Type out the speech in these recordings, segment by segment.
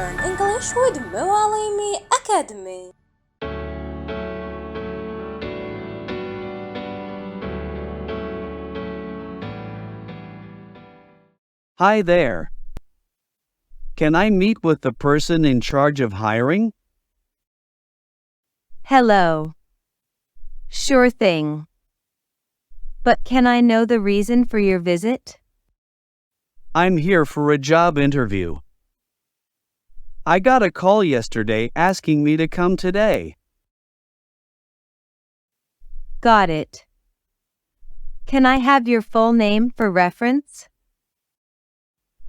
Learn English with Muallimi Academy. Hi there. Can I meet with the person in charge of hiring? Hello. Sure thing. But can I know the reason for your visit? I'm here for a job interview. I got a call yesterday asking me to come today. Got it. Can I have your full name for reference?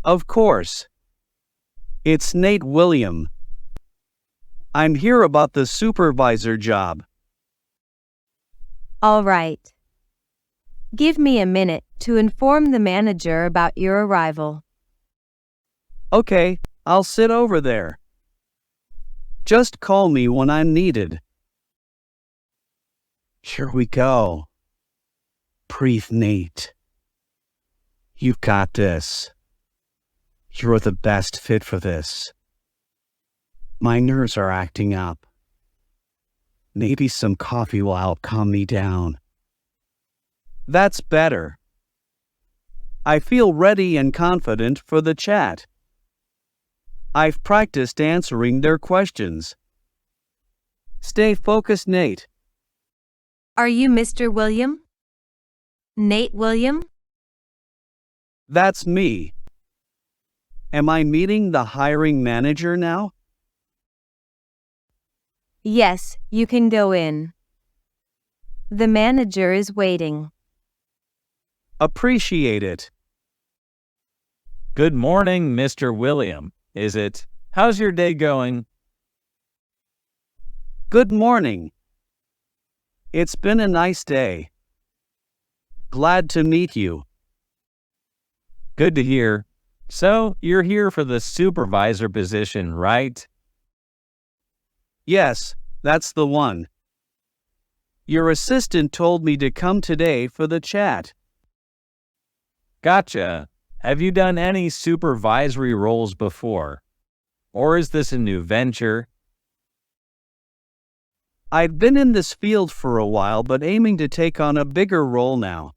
Of course. It's Nate William. I'm here about the supervisor job. All right. Give me a minute to inform the manager about your arrival. Okay, I'll sit over there. Just call me when I'm needed. Here we go. Breathe, Nate. You've got this. You're the best fit for this. My nerves are acting up. Maybe some coffee will help calm me down. That's better. I feel ready and confident for the chat. I've practiced answering their questions. Stay focused, Nate. Are you Mr. William? Nate William? That's me. Am I meeting the hiring manager now? Yes, you can go in. The manager is waiting. Appreciate it. Good morning, Mr. William. Is it? How's your day going? Good morning. It's been a nice day. Glad to meet you. Good to hear. So, you're here for the supervisor position, right? Yes, that's the one. Your assistant told me to come today for the chat. Gotcha. Have you done any supervisory roles before? Or is this a new venture? I've been in this field for a while, but aiming to take on a bigger role now.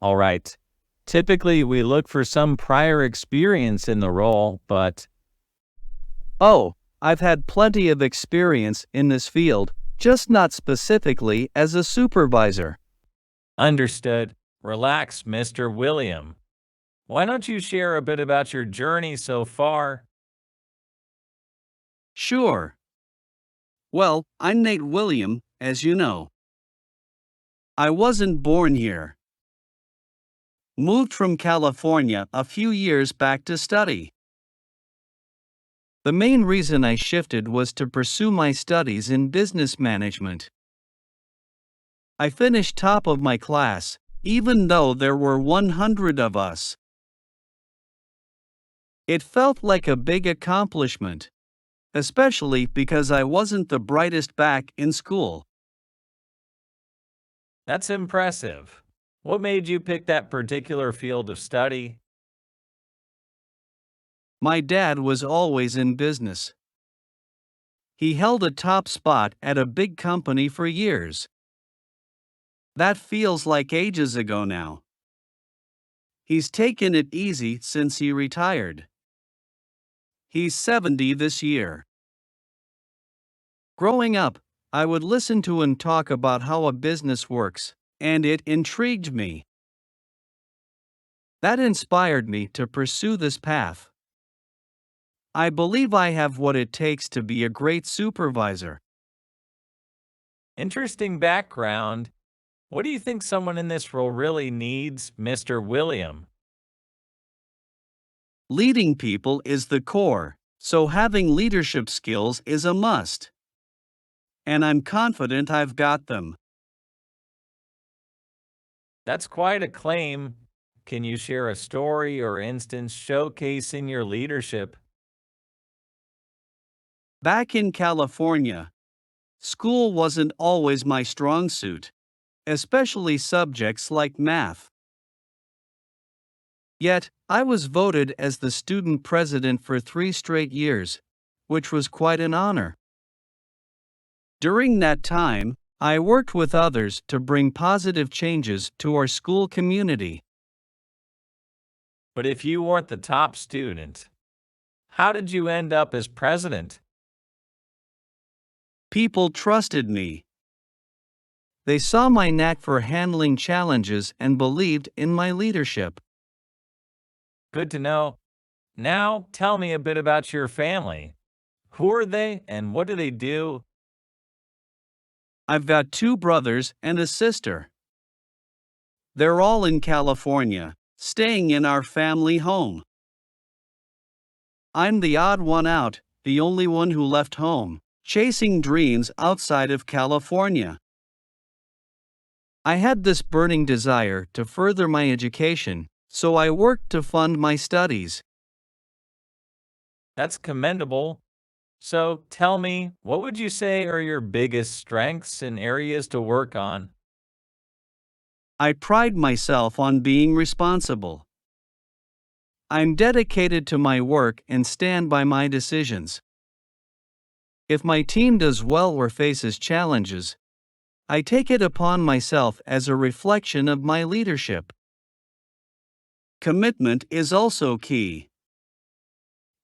All right. Typically, we look for some prior experience in the role, but... Oh, I've had plenty of experience in this field, just not specifically as a supervisor. Understood. Relax, Mr. William. Why don't you share a bit about your journey so far? Sure. Well, I'm Nate William, as you know. I wasn't born here. Moved from California a few years back to study. The main reason I shifted was to pursue my studies in business management. I finished top of my class, even though there were 100 of us. It felt like a big accomplishment, especially because I wasn't the brightest back in school. That's impressive. What made you pick that particular field of study? My dad was always in business. He held a top spot at a big company for years. That feels like ages ago now. He's taken it easy since he retired. He's 70 this year. Growing up, I would listen to him talk about how a business works, and it intrigued me. That inspired me to pursue this path. I believe I have what it takes to be a great supervisor. Interesting background. What do you think someone in this role really needs, Mr. William? Leading people is the core, so having leadership skills is a must. And I'm confident I've got them. That's quite a claim. Can you share a story or instance showcasing your leadership? Back in California, school wasn't always my strong suit, especially subjects like math. Yet, I was voted as the student president for 3 straight years, which was quite an honor. During that time, I worked with others to bring positive changes to our school community. But if you weren't the top student, how did you end up as president? People trusted me. They saw my knack for handling challenges and believed in my leadership. Good to know. Now, tell me a bit about your family. Who are they and what do they do? I've got 2 brothers and a sister. They're all in California, staying in our family home. I'm the odd one out, the only one who left home, chasing dreams outside of California. I had this burning desire to further my education, so I worked to fund my studies. That's commendable. So tell me, what would you say are your biggest strengths and areas to work on? I pride myself on being responsible. I'm dedicated to my work and stand by my decisions. If my team does well or faces challenges, I take it upon myself as a reflection of my leadership. Commitment is also key.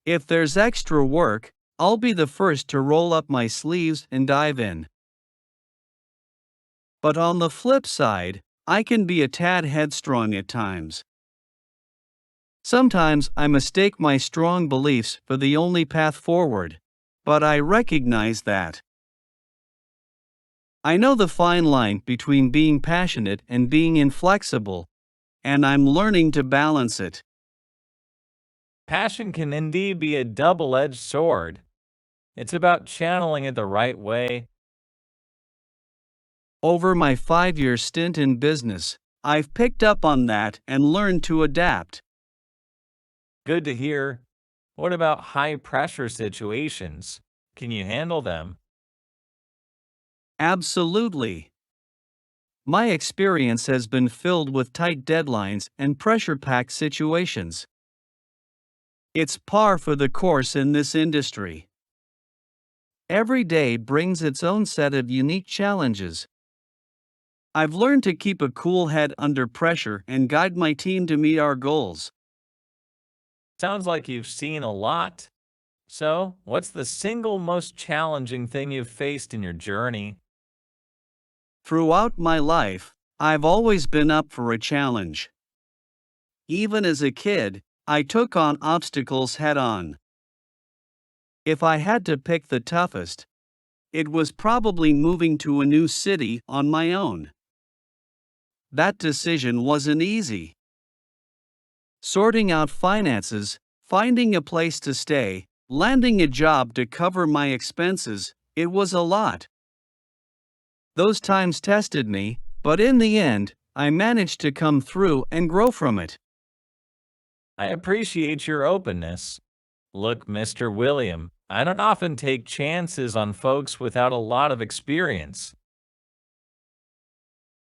If there's extra work, I'll be the first to roll up my sleeves and dive in. But on the flip side, I can be a tad headstrong at times. Sometimes I mistake my strong beliefs for the only path forward, but I recognize that. I know the fine line between being passionate and being inflexible, and I'm learning to balance it. Passion can indeed be a double-edged sword. It's about channeling it the right way. Over my 5-year stint in business, I've picked up on that and learned to adapt. Good to hear. What about high-pressure situations? Can you handle them? Absolutely. My experience has been filled with tight deadlines and pressure-packed situations. It's par for the course in this industry. Every day brings its own set of unique challenges. I've learned to keep a cool head under pressure and guide my team to meet our goals. Sounds like you've seen a lot. So, what's the single most challenging thing you've faced in your journey? Throughout my life, I've always been up for a challenge. Even as a kid, I took on obstacles head-on. If I had to pick the toughest, it was probably moving to a new city on my own. That decision wasn't easy. Sorting out finances, finding a place to stay, landing a job to cover my expenses, it was a lot. Those times tested me, but in the end, I managed to come through and grow from it. I appreciate your openness. Look, Mr. William, I don't often take chances on folks without a lot of experience.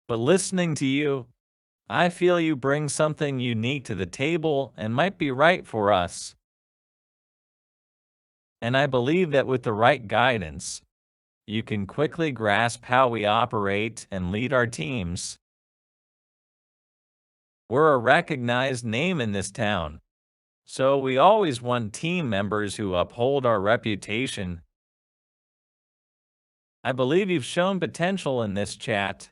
But listening to you, I feel you bring something unique to the table and might be right for us. And I believe that with the right guidance, you can quickly grasp how we operate and lead our teams. We're a recognized name in this town, so we always want team members who uphold our reputation. I believe you've shown potential in this chat.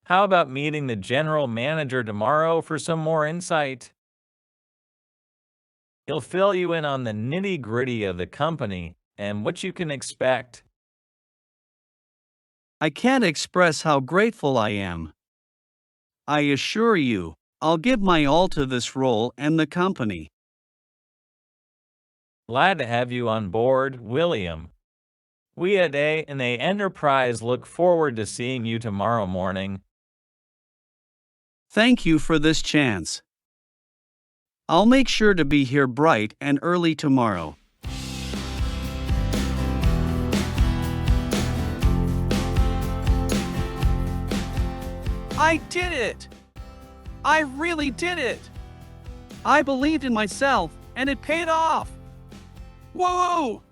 How about meeting the general manager tomorrow for some more insight? He'll fill you in on the nitty-gritty of the company and what you can expect. I can't express how grateful I am. I assure you, I'll give my all to this role and the company. Glad to have you on board, William. We at A&A Enterprise look forward to seeing you tomorrow morning. Thank you for this chance. I'll make sure to be here bright and early tomorrow. I did it! I really did it! I believed in myself, and it paid off. Whoa!